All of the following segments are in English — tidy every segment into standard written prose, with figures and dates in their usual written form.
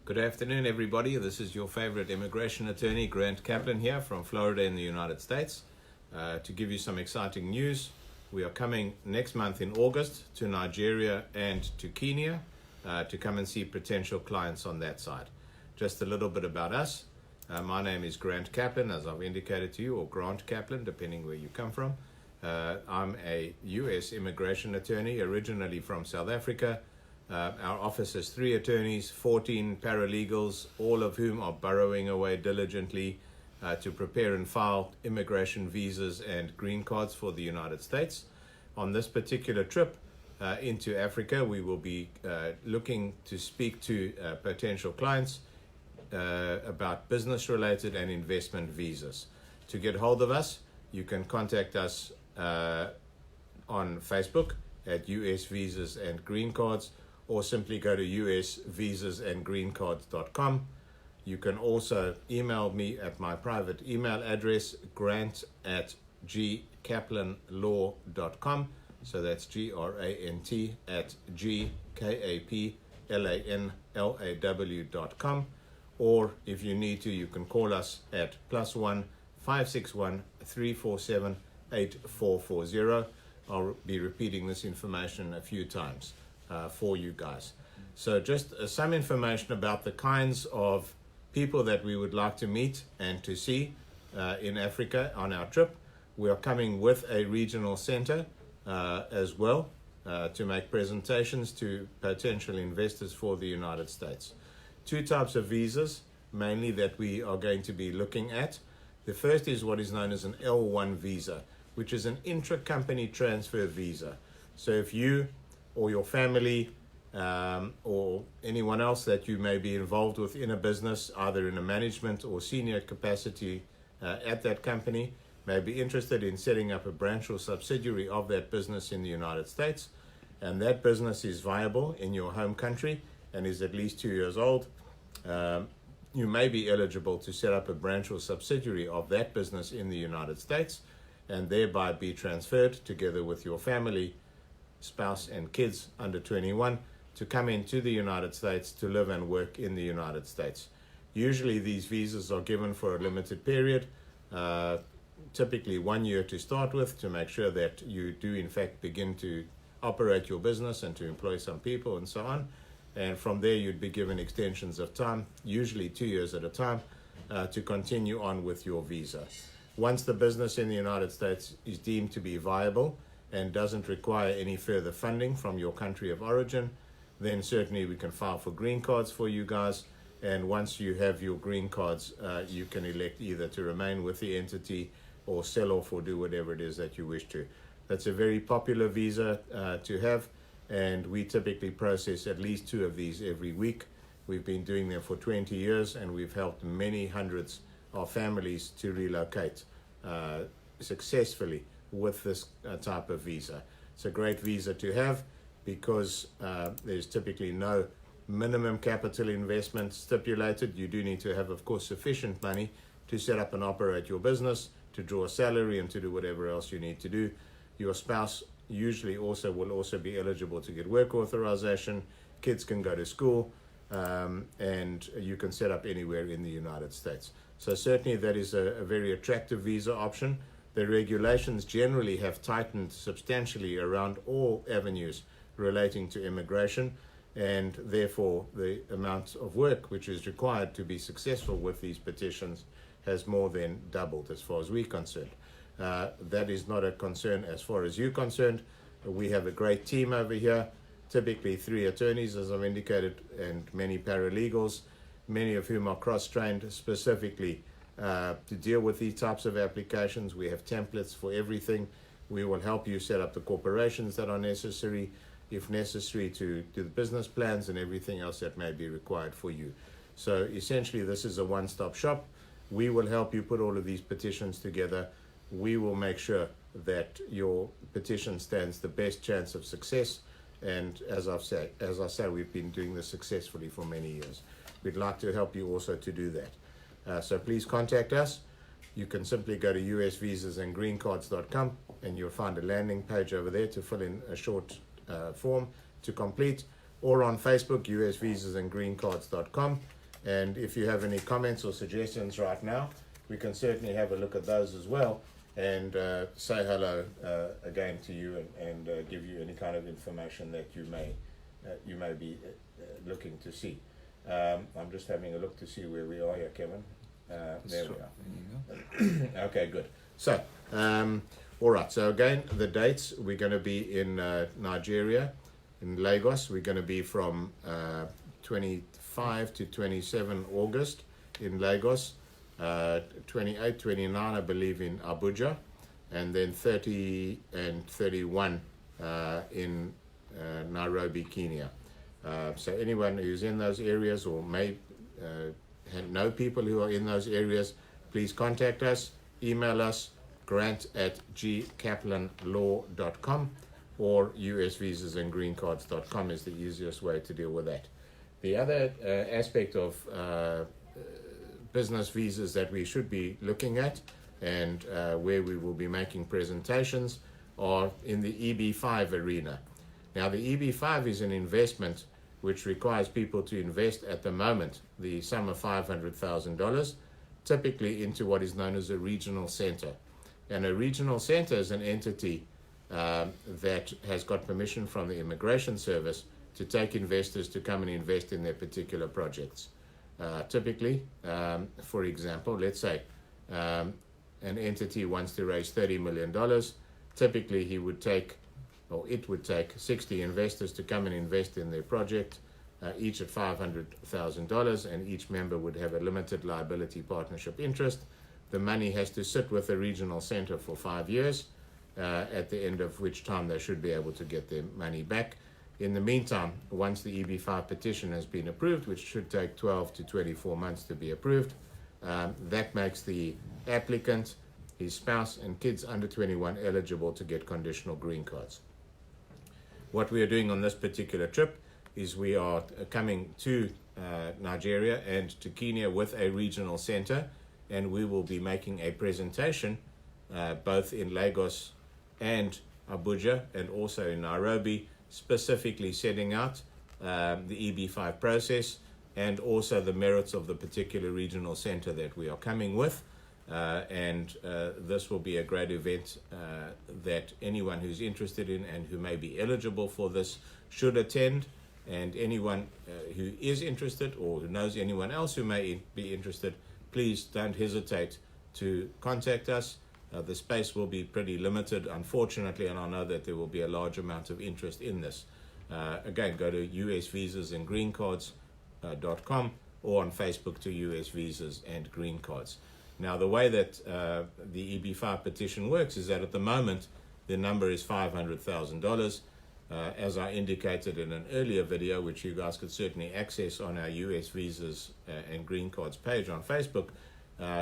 Good afternoon, everybody. This is your favorite immigration attorney, Grant Kaplan, here from Florida in the United States. To give you some exciting news, we are coming next month in August to Nigeria and to Kenya to come and see potential clients on that side. Just a little bit about us. My name is Grant Kaplan, as I've indicated to you, or Grant Kaplan, depending where you come from. I'm a U.S. immigration attorney, originally from South Africa. Our office has 3 attorneys, 14 paralegals, all of whom are burrowing away diligently to prepare and file immigration visas and green cards for the United States. On this particular trip into Africa, we will be looking to speak to potential clients about business-related and investment visas. To get hold of us, you can contact us on Facebook at US Visas and Green Cards, or simply go to usvisasandgreencards.com. You can also email me at my private email address, grant@gkaplanlaw.com. So that's grant@gkaplanlaw.com. Or if you need to, you can call us at +1 561 347 8440. I'll be repeating this information a few times for you guys. So just some information about the kinds of people that we would like to meet and to see in Africa on our trip. We are coming with a regional center as well to make presentations to potential investors for the United States. 2 types of visas mainly that we are going to be looking at. The first is what is known as an L1 visa, which is an intra-company transfer visa. So if you or your family or anyone else that you may be involved with in a business, either in a management or senior capacity at that company, may be interested in setting up a branch or subsidiary of that business in the United States, and that business is viable in your home country and is at least 2 years old, you may be eligible to set up a branch or subsidiary of that business in the United States and thereby be transferred together with your family, spouse and kids under 21 to come into the United States to live and work in the United States. Usually these visas are given for a limited period, typically 1 year to start with, to make sure that you do in fact begin to operate your business and to employ some people and so on. And from there you'd be given extensions of time, usually 2 years at a time, to continue on with your visa. Once the business in the United States is deemed to be viable and doesn't require any further funding from your country of origin, then certainly we can file for green cards for you guys. And once you have your green cards, you can elect either to remain with the entity or sell off or do whatever it is that you wish to. That's a very popular visa to have, and we typically process at least 2 of these every week. We've been doing them for 20 years, and we've helped many hundreds of families to relocate successfully with this type of visa. It's a great visa to have because there's typically no minimum capital investment stipulated. You do need to have, of course, sufficient money to set up and operate your business, to draw a salary and to do whatever else you need to do. Your spouse usually will also be eligible to get work authorization. Kids can go to school, and you can set up anywhere in the United States. So certainly that is a very attractive visa option. The regulations generally have tightened substantially around all avenues relating to immigration, and therefore the amount of work which is required to be successful with these petitions has more than doubled as far as we're concerned. That is not a concern as far as you're concerned. We have a great team over here, typically 3 attorneys, as I've indicated, and many paralegals, many of whom are cross-trained specifically to deal with these types of applications. We have templates for everything. We will help you set up the corporations that are necessary, if necessary, to do the business plans and everything else that may be required for you. So essentially this is a one-stop shop. We will help you put all of these petitions together. We will make sure that your petition stands the best chance of success. And as I say, we've been doing this successfully for many years. We'd like to help you also to do that. So please contact us. You can simply go to usvisasandgreencards.com and you'll find a landing page over there to fill in a short form to complete, or on Facebook, usvisasandgreencards.com. And if you have any comments or suggestions right now, we can certainly have a look at those as well, and say hello again to you, and give you any kind of information that you may be looking to see. I'm just having a look to see where we are here, Kevin. There we are. There you go. Okay, good. So, all right. So again, the dates, we're going to be in Nigeria, in Lagos. We're going to be from 25 to 27 August in Lagos, 28, 29, I believe, in Abuja, and then 30 and 31 in Nairobi, Kenya. So anyone who's in those areas, or may know people who are in those areas, please contact us, email us, grant@gkaplanlaw.com, or usvisasandgreencards.com is the easiest way to deal with that. The other aspect of business visas that we should be looking at, and where we will be making presentations, are in the EB5 arena. Now, the EB5 is an investment which requires people to invest at the moment the sum of $500,000, typically into what is known as a regional center. And a regional center is an entity that has got permission from the Immigration Service to take investors to come and invest in their particular projects. Typically, for example, let's say an entity wants to raise $30 million. Typically, it would take 60 investors to come and invest in their project, each at $500,000, and each member would have a limited liability partnership interest. The money has to sit with the regional center for 5 years, at the end of which time they should be able to get their money back. In the meantime, once the EB5 petition has been approved, which should take 12 to 24 months to be approved, that makes the applicant, his spouse, and kids under 21 eligible to get conditional green cards. What we are doing on this particular trip is we are coming to Nigeria and to Kenya with a regional center, and we will be making a presentation both in Lagos and Abuja, and also in Nairobi, specifically setting out the EB5 process, and also the merits of the particular regional center that we are coming with. And this will be a great event that anyone who's interested in and who may be eligible for this should attend. And anyone who is interested, or who knows anyone else who may be interested, please don't hesitate to contact us. The space will be pretty limited, unfortunately, and I know that there will be a large amount of interest in this. Again, go to usvisasandgreencards.com, or on Facebook to US Visas and Green Cards. Now, the way that the EB5 petition works is that at the moment, the number is $500,000. As I indicated in an earlier video, which you guys could certainly access on our US Visas and Green Cards page on Facebook,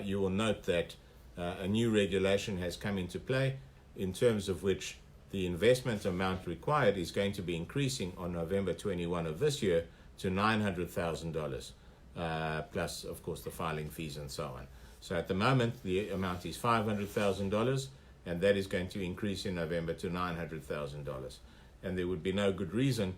you will note that a new regulation has come into play, in terms of which the investment amount required is going to be increasing on November 21 of this year to $900,000, plus, of course, the filing fees and so on. So at the moment, the amount is $500,000, and that is going to increase in November to $900,000. And there would be no good reason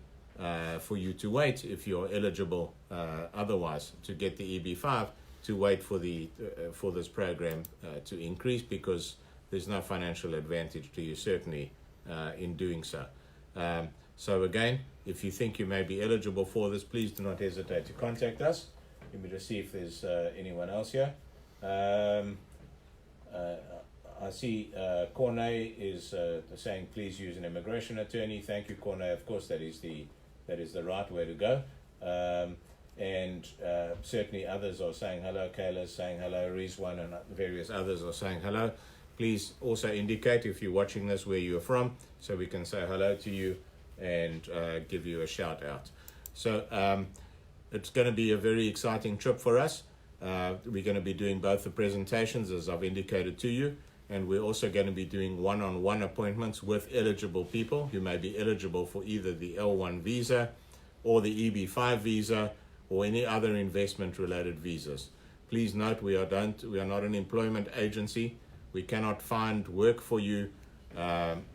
for you to wait, if you're eligible otherwise to get the EB5, to wait for this program to increase, because there's no financial advantage to you, certainly, in doing so. So again, if you think you may be eligible for this, please do not hesitate to contact us. Let me just see if there's anyone else here. I see Cornay is saying please use an immigration attorney. Thank you, Cornay. Of course, that is the right way to go. And certainly others are saying hello. Kayla's saying hello. Rizwan and various others are saying hello. Please also indicate if you're watching this where you're from, so we can say hello to you and give you a shout out. So it's going to be a very exciting trip for us. We're going to be doing both the presentations, as I've indicated to you, and we're also going to be doing one-on-one appointments with eligible people who may be eligible for either the L1 visa or the EB5 visa or any other investment-related visas. Please note, we are not an employment agency. We cannot find work for you.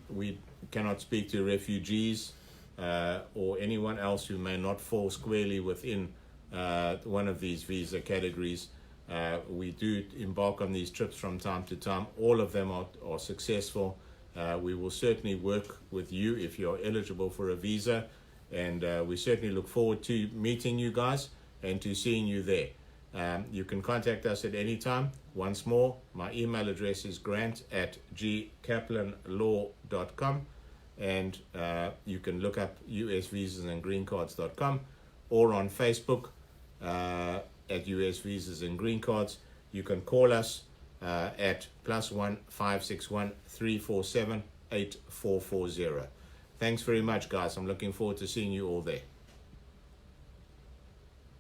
We cannot speak to refugees. or anyone else who may not fall squarely within one of these visa categories. We do embark on these trips from time to time. All of them are successful. We will certainly work with you if you're eligible for a visa, and we certainly look forward to meeting you guys and to seeing you there. You can contact us at any time. Once more, my email address is grant@gkaplanlaw.com, and you can look up usvisasandgreencards.com, or on Facebook at US Visas and Green Cards. You can call us at +1 561 347 8440. Thanks very much, guys. I'm looking forward to seeing you all there.